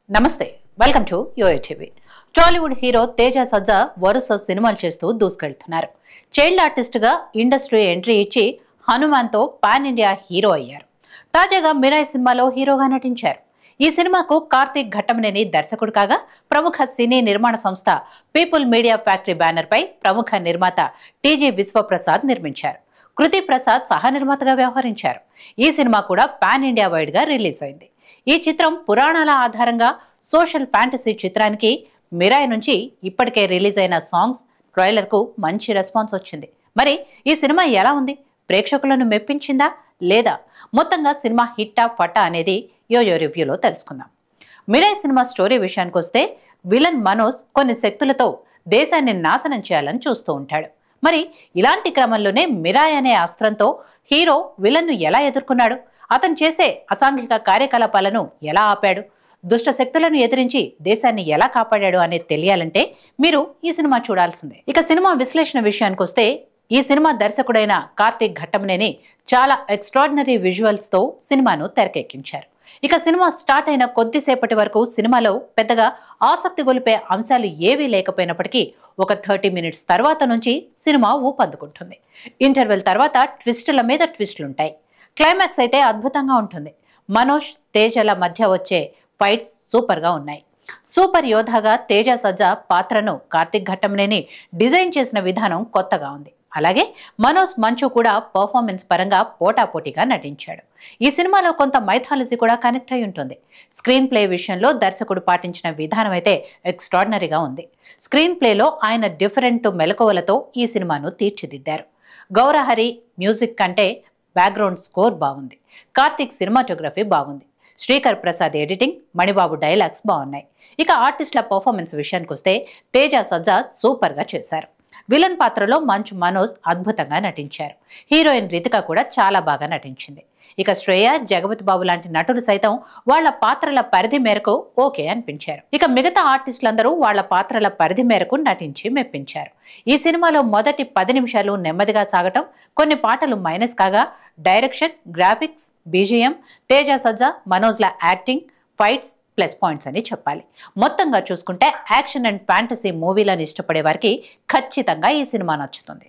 నమస్తే welcome to YoYo TV. Tollywood hero Teja Sajja వరుస సినిమాలు చేస్తూ దూసుకెళ్తున్నారు. చైల్డ్ ఆర్టిస్ట్ గా ఇండస్ట్రీ ఎంట్రీ ఇచ్చి హనుమాన్ తో పాన్ ఇండియా హీరో అయ్యారు. తాజాగా మిరాయ్ సినిమాలో హీరోగా నటించారు. ఈ సినిమాకు కార్తీక్ ఘట్టమనేని దర్శకుడు కాగా ప్రముఖ సినీ నిర్మాణ సంస్థ పీపుల్ మీడియా ఫ్యాక్టరీ బ్యానర్ పై ప్రముఖ నిర్మాత టీజీ విశ్వప్రసాద్ నిర్మించారు. కృతి ప్రసాద్ సహ నిర్మాతగా వ్యవహరించారు. ఈ సినిమా కూడా పాన్ ఇండియా వైడ్ గా రిలీజ్ అయింది. ఈ చిత్రం పురాణాల ఆధారంగా సోషల్ ఫ్యాంటసీ చిత్రానికి మిరాయ్ నుంచి ఇప్పటికే రిలీజ్ అయిన సాంగ్స్ ట్రైలర్ కు మంచి రెస్పాన్స్ వచ్చింది. మరి ఈ సినిమా ఎలా ఉంది? ప్రేక్షకులను మెప్పించిందా లేదా? మొత్తంగా సినిమా హిట్టా ఫటా అనేది యోయో రివ్యూలో తెలుసుకుందాం. మిరాయ్ సినిమా స్టోరీ విషయానికి వస్తే విలన్ మనోజ్ కొన్ని శక్తులతో దేశాన్ని నాశనం చేయాలని చూస్తూ ఉంటాడు. మరి ఇలాంటి క్రమంలోనే మిరాయ్ అనే అస్త్రంతో హీరో విలన్ను ఎలా ఎదుర్కొన్నాడు? అతను చేసే అసాంఘిక కార్యకలాపాలను ఎలా ఆపాడు? దుష్ట శక్తులను ఎదిరించి దేశాన్ని ఎలా కాపాడాడు అనేది తెలియాలంటే మీరు ఈ సినిమా చూడాల్సిందే. ఇక సినిమా విశ్లేషణ విషయానికి వస్తే ఈ సినిమా దర్శకుడైన కార్తీక్ ఘట్టమనేని చాలా ఎక్స్ట్రాడినరీ విజువల్స్ తో సినిమాను తెరకెక్కించారు. ఇక సినిమా స్టార్ట్ అయిన కొద్దిసేపటి వరకు సినిమాలో పెద్దగా ఆసక్తి గొలిపే అంశాలు ఏవీ లేకపోయినప్పటికీ ఒక 30 మినిట్స్ తర్వాత నుంచి సినిమా ఊపందుకుంటుంది. ఇంటర్వెల్ తర్వాత ట్విస్టుల మీద ట్విస్టులుంటాయి. క్లైమాక్స్ అయితే అద్భుతంగా ఉంటుంది. మనోజ్ తేజల మధ్య వచ్చే ఫైట్స్ సూపర్గా ఉన్నాయి. సూపర్ యోధాగా తేజ సజ్జా పాత్రను కార్తీక్ ఘట్టమనేని డిజైన్ చేసిన విధానం కొత్తగా ఉంది. అలాగే మనోజ్ మంచు కూడా పర్ఫార్మెన్స్ పరంగా పోటాపోటీగా నటించాడు. ఈ సినిమాలో కొంత మైథాలజీ కూడా కనెక్ట్ అయి ఉంటుంది. స్క్రీన్ ప్లే విషయంలో దర్శకుడు పాటించిన విధానం అయితే ఎక్స్ట్రాడినరీగా ఉంది. స్క్రీన్ ప్లేలో ఆయన డిఫరెంట్ మెలకువలతో ఈ సినిమాను తీర్చిదిద్దారు. గౌరహరి మ్యూజిక్ కంటే బ్యాక్గ్రౌండ్ స్కోర్ బాగుంది. కార్తీక్ సినిమాటోగ్రఫీ బాగుంది. శ్రీకర్ ప్రసాద్ ఎడిటింగ్, మణిబాబు డైలాగ్స్ బాగున్నాయి. ఇక ఆర్టిస్టుల పర్ఫార్మెన్స్ విషయానికి వస్తే తేజ సజ్జా సూపర్గా చేశారు. విలన్ పాత్రలో మంచు మనోజ్ అద్భుతంగా నటించారు. హీరోయిన్ రితిక కూడా చాలా బాగా నటించింది. ఇక శ్రేయ, జగపతి బాబు లాంటి నటులు సైతం వాళ్ల పాత్రల పరిధి మేరకు ఓకే అనిపించారు. ఇక మిగతా ఆర్టిస్టులందరూ వాళ్ల పాత్రల పరిధి మేరకు నటించి మెప్పించారు. ఈ సినిమాలో మొదటి 10 నిమిషాలు నెమ్మదిగా సాగటం, కొన్ని పాటలు మైనస్ కాగా డైరెక్షన్, గ్రాఫిక్స్, బీజిఎం, తేజ సజ్జా, మనోజ్ల యాక్టింగ్, ఫైట్స్ ప్లస్ పాయింట్స్ అని చెప్పాలి. మొత్తంగా చూసుకుంటే యాక్షన్ అండ్ ఫ్యాంటసీ మూవీలను ఇష్టపడే వారికి ఖచ్చితంగా ఈ సినిమా నచ్చుతుంది.